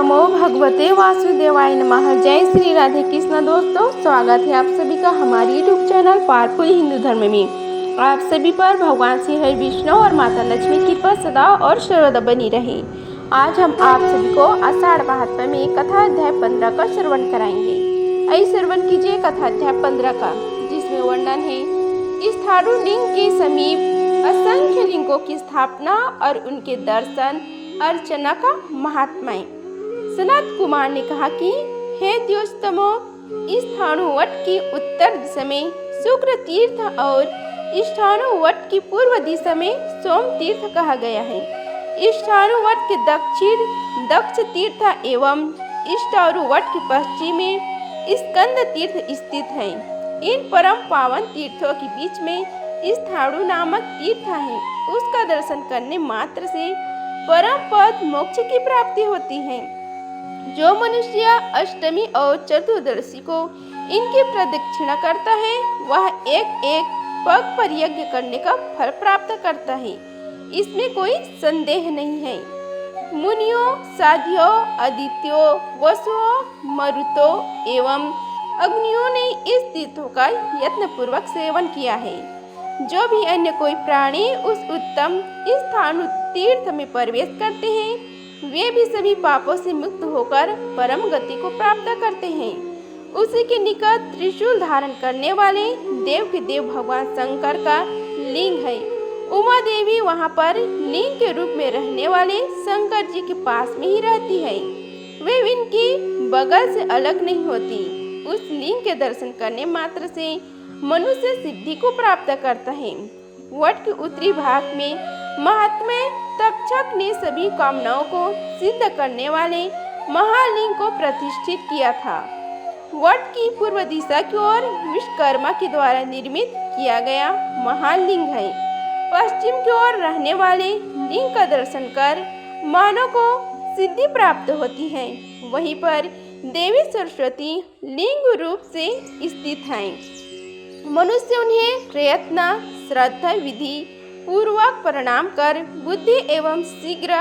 नमो भगवते वासुदेवाय नमः। जय श्री राधे कृष्ण। दोस्तों, स्वागत है आप सभी का हमारे यूट्यूब चैनल पावरफुल हिंदू धर्म में। आप सभी पर भगवान श्री हरि विष्णु और माता लक्ष्मी की कृपा सदा और सर्वदा बनी रहे। आज हम आप सभी को आषाढ़ महात्म्य में कथा अध्याय 15 का श्रवण कराएंगे। आइए श्रवण कीजिए कथा अध्याय 15 का, जिसमें वर्णन है इस थारू लिंग के समीप असंख्य लिंगों की स्थापना और उनके दर्शन अर्चना का महात्म्य। सनत कुमार ने कहा कि हे द्योस्तमो, इस स्थाणुवट की उत्तर दिशा में शुक्र तीर्थ और इस स्थाणुवट की पूर्व दिशा में सोम तीर्थ कहा गया है। इस स्थाणुवट के दक्षिण दक्ष तीर्थ एवं इस स्थाणुवट के पश्चिम में स्कंद तीर्थ स्थित है। इन परम पावन तीर्थों के बीच में स्थाणु नामक तीर्थ है। उसका दर्शन करने मात्र से परम पद मोक्ष की प्राप्ति होती है। जो मनुष्य अष्टमी और चतुर्दशी को इनकी प्रदक्षिणा करता है, वह एक एक पग पर यज्ञ करने का फल प्राप्त करता है, इसमें कोई संदेह नहीं है। मुनियों, साध्यों, अदित्यों, वसुओं, मरुतों एवं अग्नियों ने इस तीर्थों का यत्न पूर्वक सेवन किया है। जो भी अन्य कोई प्राणी उस उत्तम स्थानु तीर्थ में प्रवेश करते हैं, वे भी सभी पापों से मुक्त होकर परम गति को प्राप्त करते हैं। उसी के निकट त्रिशूल धारण करने वाले देव के देव भगवान शंकर का लिंग है। उमा देवी वहाँ पर लिंग के रूप में रहने वाले शंकर जी के पास में ही रहती है। वे इनकी बगल से अलग नहीं होती। उस लिंग के दर्शन करने मात्र से मनुष्य सिद्धि को प्राप्त करता है। वट के उत्तरी भाग में महात्मा तक्षक ने सभी कामनाओं को सिद्ध करने वाले महालिंग को प्रतिष्ठित किया था। वट की पूर्व दिशा की ओर विश्वकर्मा के द्वारा निर्मित किया गया महालिंग है। पश्चिम की ओर रहने वाले लिंग का दर्शन कर मानव को सिद्धि प्राप्त होती है। वहीं पर देवी सरस्वती लिंग रूप से स्थित हैं। मनुष्य उन्हें प्रयत्न श्रद्धा विधि पूर्वक प्रणाम कर बुद्धि एवं शीघ्र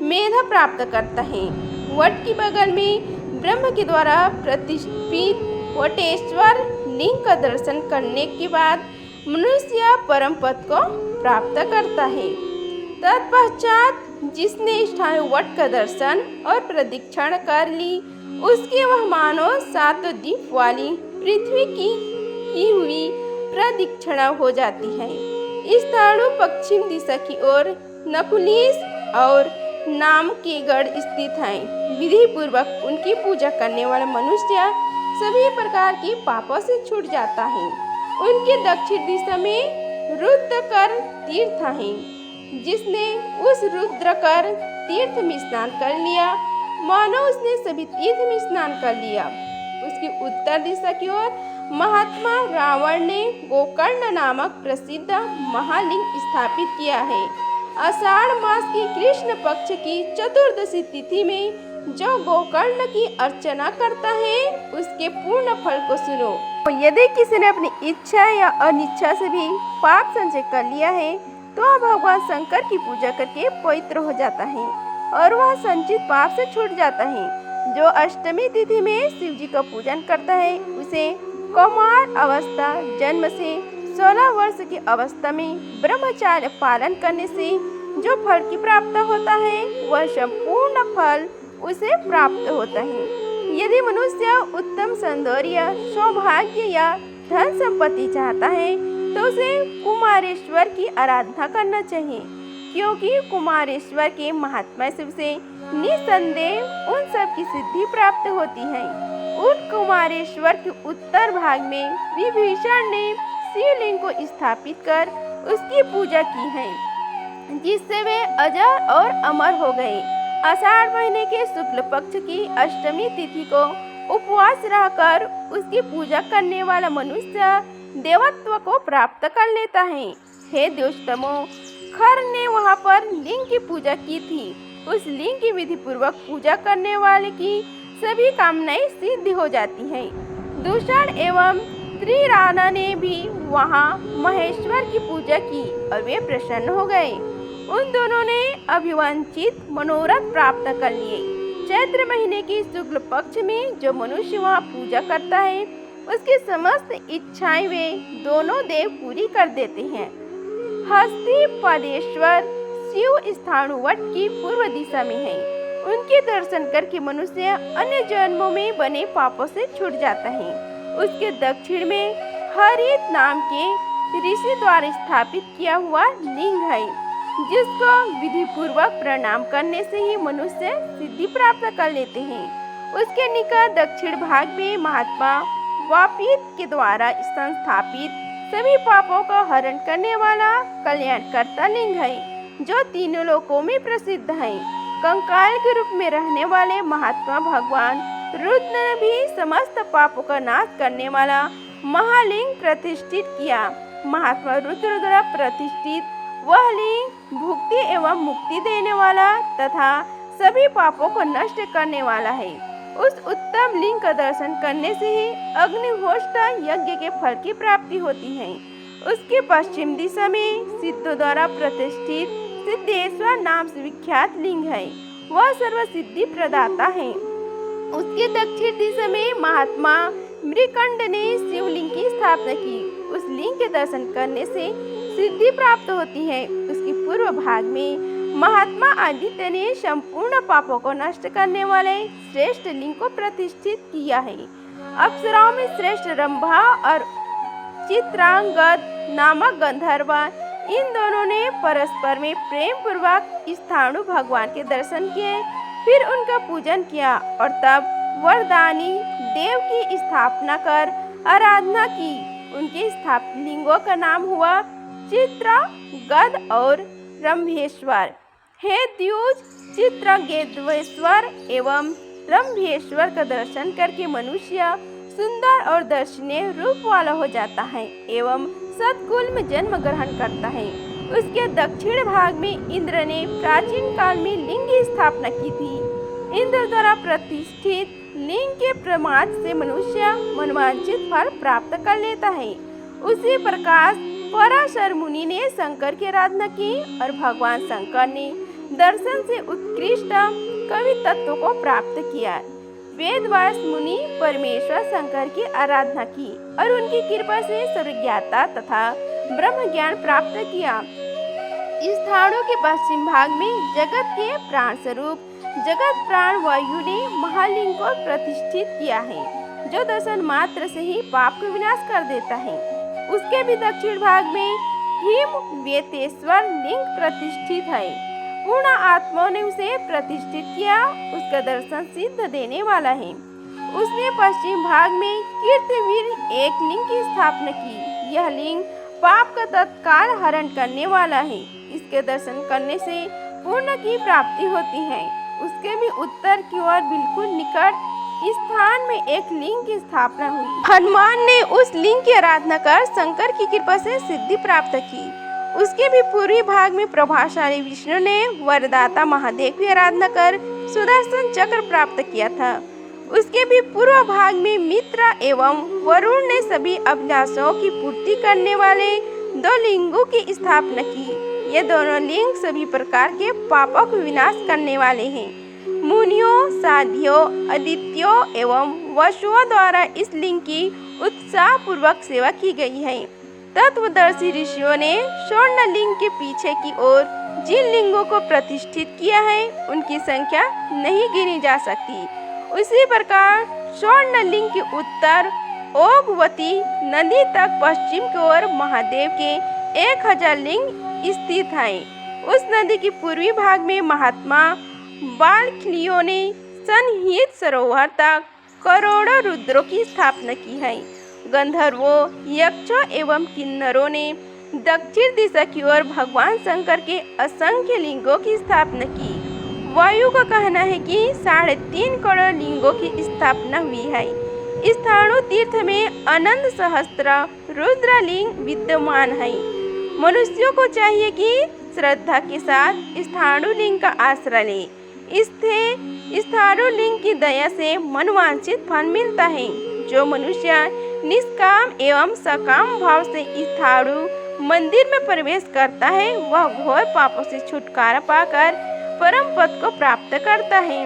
मेधा प्राप्त करता है। वट की बगल में ब्रह्म के द्वारा प्रतिष्ठित वटेश्वर लिंग का दर्शन करने के बाद मनुष्य परम पद को प्राप्त करता है। तत्पश्चात जिसने स्थान वट का दर्शन और प्रदक्षिण कर ली, उसके वह मानो सात दीप वाली पृथ्वी की हुई प्रदक्षिणा हो जाती है। इस स्थाणु पश्चिम दिशा की ओर नकुलीस और नाम के गढ़ स्थित हैं। विधि पूर्वक उनकी पूजा करने वाला मनुष्य सभी प्रकार के पापों से छूट जाता है। उनके दक्षिण दिशा में रुद्रकर तीर्थ है। जिसने उस रुद्रकर तीर्थ में स्नान कर लिया, मानो उसने सभी तीर्थ में स्नान कर लिया। उसकी उत्तर दिशा की ओर महात्मा रावण ने गोकर्ण नामक प्रसिद्ध महालिंग स्थापित किया है। आषाढ़ मास की कृष्ण पक्ष की चतुर्दशी तिथि में जो गोकर्ण की अर्चना करता है, उसके पूर्ण फल को सुनो। यदि किसी ने अपनी इच्छा या अनिच्छा से भी पाप संचय कर लिया है, तो भगवान शंकर की पूजा करके पवित्र हो जाता है और वह संचित पाप से छूट जाता है। जो अष्टमी तिथि में शिव जी का पूजन करता है, उसे कौमार अवस्था जन्म से 16 वर्ष की अवस्था में ब्रह्मचार्य पालन करने से जो फल की प्राप्त होता है, वह संपूर्ण फल उसे प्राप्त होता है। यदि मनुष्य उत्तम सौंदर्य, सौभाग्य या धन संपत्ति चाहता है, तो उसे कुमारेश्वर की आराधना करना चाहिए, क्योंकि कुमारेश्वर के महात्म्य से निसंदेह उन सब की सिद्धि प्राप्त होती है। उन कुमारेश्वर के उत्तर भाग में विभीषण ने शिवलिंग को स्थापित कर उसकी पूजा की है, जिससे वे अजर और अमर हो गए। आषाढ़ महीने के शुक्ल पक्ष की अष्टमी तिथि को उपवास रहकर उसकी पूजा करने वाला मनुष्य देवत्व को प्राप्त कर लेता है। हे दोस्तमो, खर ने वहाँ पर लिंग की पूजा की थी। उस लिंग की विधि पूर्वक पूजा करने वाले की सभी कामनाएं सिद्ध हो जाती हैं। दूषण एवं त्रिराना ने भी वहाँ महेश्वर की पूजा की और वे प्रसन्न हो गए। उन दोनों ने अभिवांछित मनोरथ प्राप्त कर लिए। चैत्र महीने की शुक्ल पक्ष में जो मनुष्य वहाँ पूजा करता है उसकी समस्त इच्छाएं वे दोनों देव पूरी कर देते हैं। हस्तिपादेश्वर शिव स्थाणुवट की पूर्व दिशा में है। उनके दर्शन करके मनुष्य अन्य जन्मों में बने पापों से छूट जाता है। उसके दक्षिण में हरित नाम के ऋषि द्वारा स्थापित किया हुआ लिंग है, जिसको विधि पूर्वक प्रणाम करने से ही मनुष्य सिद्धि प्राप्त कर लेते हैं। उसके निकट दक्षिण भाग में महात्मा वापित के द्वारा संस्थापित सभी पापों का हरण करने वाला कल्याणकर्ता लिंग है, जो तीनों लोकों में प्रसिद्ध है। कंकाल के रूप में रहने वाले महात्मा भगवान रुद्र ने भी समस्त पापों का नाश करने वाला महालिंग प्रतिष्ठित किया। महात्मा रुद्र द्वारा प्रतिष्ठित वह लिंग भुक्ति एवं मुक्ति देने वाला तथा सभी पापों को नष्ट करने वाला है। उस उत्तम लिंग का दर्शन करने से ही अग्निहोत्र यज्ञ के फल की प्राप्ति होती है। उसके पश्चिम दिशा में सिद्धों द्वारा प्रतिष्ठित सिद्धेश्वर नाम से विख्यात लिंग है, वह सर्व सिद्धि प्रदाता है। उसके दक्षिण दिशा में महात्मा मृकंड ने शिवलिंग की स्थापना की। उस लिंग के दर्शन करने से सिद्धि प्राप्त होती है। उसके पूर्व भाग में महात्मा आदित्य ने संपूर्ण पापों को नष्ट करने वाले श्रेष्ठ लिंग को प्रतिष्ठित किया है। अप्सराओं में श्रेष्ठ रंभा और चित्रांगद नामक गंधर्व, इन दोनों ने परस्पर में प्रेम पूर्वक स्थाणु भगवान के दर्शन किए, फिर उनका पूजन किया और तब वरदानी देव की स्थापना कर आराधना की। उनके स्थापित लिंगों का नाम हुआ चित्रगद और रंभेश्वर। हे द्विज, चित्रगेद्वेश्वर एवं रंभेश्वर का दर्शन करके मनुष्य सुंदर और दर्शनीय रूप वाला हो जाता है एवं सतकुल में जन्म ग्रहण करता है। उसके दक्षिण भाग में इंद्र ने प्राचीन काल में लिंग की स्थापना की थी। इंद्र द्वारा प्रतिष्ठित लिंग के प्रमाद से मनुष्य मनवांछित फल प्राप्त कर लेता है। उसी प्रकार पराशर मुनि ने शंकर की आराधना की और भगवान शंकर ने दर्शन से उत्कृष्ट कवि तत्व को प्राप्त किया। वेदव्यास मुनि परमेश्वर शंकर की आराधना की और उनकी कृपा से सर्वज्ञता तथा ब्रह्म ज्ञान प्राप्त किया। स्थाणु के पश्चिम भाग में जगत के प्राण स्वरूप जगत प्राण वायु ने महालिंग को प्रतिष्ठित किया है, जो दर्शन मात्र से ही पाप को विनाश कर देता है। उसके भी दक्षिण भाग में हिमवेतेश्वर लिंग प्रतिष्ठित है। पूर्ण आत्माओं ने उसे प्रतिष्ठित किया, उसका दर्शन सिद्ध देने वाला है। उसने पश्चिम भाग में कीर्तिवीर एक लिंग की स्थापना की। यह लिंग पाप का तत्काल हरण करने वाला है। इसके दर्शन करने से पुण्य की प्राप्ति होती है। उसके भी उत्तर की ओर बिल्कुल निकट स्थान में एक लिंग की स्थापना हुई। हनुमान ने उस लिंग की आराधना कर शंकर की कृपा से सिद्धि प्राप्त की। उसके भी पूर्वी भाग में प्रभावशाली विष्णु ने वरदाता महादेव की आराधना कर सुदर्शन चक्र प्राप्त किया था। उसके भी पूर्व भाग में मित्र एवं वरुण ने सभी अभिलाषाओं की पूर्ति करने वाले 2 लिंगों की स्थापना की। ये दोनों लिंग सभी प्रकार के पापों को विनाश करने वाले हैं। मुनियों, साधियों, अदित्यों एवं वसुओं द्वारा इस लिंग की उत्साह पूर्वक सेवा की गई है। तत्वदर्शी ऋषियों ने स्वर्ण लिंग के पीछे की ओर जिन लिंगों को प्रतिष्ठित किया है, उनकी संख्या नहीं गिनी जा सकती। उसी प्रकार स्वर्ण लिंग के उत्तर ओघवती नदी तक पश्चिम की ओर महादेव के 1000 लिंग स्थित हैं। उस नदी के पूर्वी भाग में महात्मा बालखिलियों ने सन्निहित सरोवर तक करोड़ों रुद्रों की स्थापना की है। गंधर्वों, यक्षों एवं किन्नरों ने दक्षिण दिशा की ओर भगवान शंकर के असंख्य लिंगों की स्थापना की। वायु का कहना है कि 3.5 करोड़ लिंगों की स्थापना हुई है। स्थाणु तीर्थ में अनंत सहस्त्र रुद्रलिंग विद्यमान है। मनुष्यों को चाहिए कि श्रद्धा के साथ स्थाणु लिंग का आश्रय ले। इससे स्थाणु लिंग की दया से मनवांछित फल मिलता है। जो मनुष्य निष्काम एवं सकाम भाव से स्थाणु मंदिर में प्रवेश करता है, वह घोर पापों से छुटकारा पाकर परम पद को प्राप्त करता है।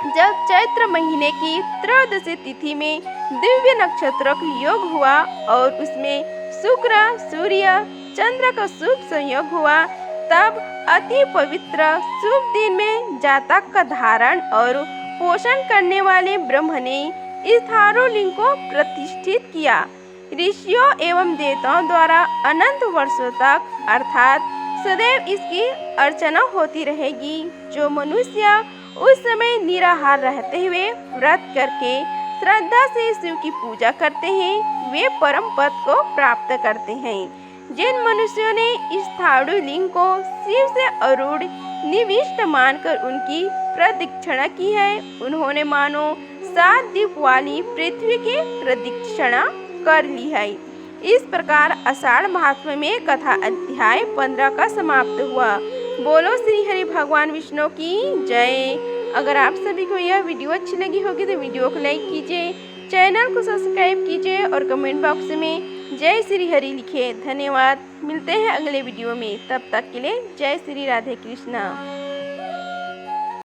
जब चैत्र महीने की त्रयोदशी तिथि में दिव्य नक्षत्रों का योग हुआ और उसमें शुक्र, सूर्य, चंद्र का शुभ संयोग हुआ, तब अति पवित्र शुभ दिन में जातक का धारण और पोषण करने वाले ब्रह्म ने इस थारू लिंग को प्रतिष्ठित किया। ऋषियों एवं देवताओं द्वारा अनंत वर्षों तक अर्थात सदैव इसकी अर्चना होती रहेगी। जो मनुष्य उस समय निराहार रहते हुए व्रत करके श्रद्धा से शिव की पूजा करते हैं, वे परम पद को प्राप्त करते हैं। जिन मनुष्यों ने इस थारू लिंग को शिव से अरूढ़ निविष्ट मानकर उनकी प्रदक्षिणा की है, उन्होंने मानो 7 द्वीप वाली पृथ्वी की प्रदक्षिणा कर ली है। इस प्रकार आषाढ़ महात्म्य में कथा अध्याय 15 का समाप्त हुआ। बोलो श्री हरि भगवान विष्णु की जय। अगर आप सभी को यह वीडियो अच्छी लगी होगी तो वीडियो को लाइक कीजिए, चैनल को सब्सक्राइब कीजिए और कमेंट बॉक्स में जय श्री हरि लिखिए। धन्यवाद। मिलते हैं अगले वीडियो में, तब तक के लिए जय श्री राधे कृष्णा।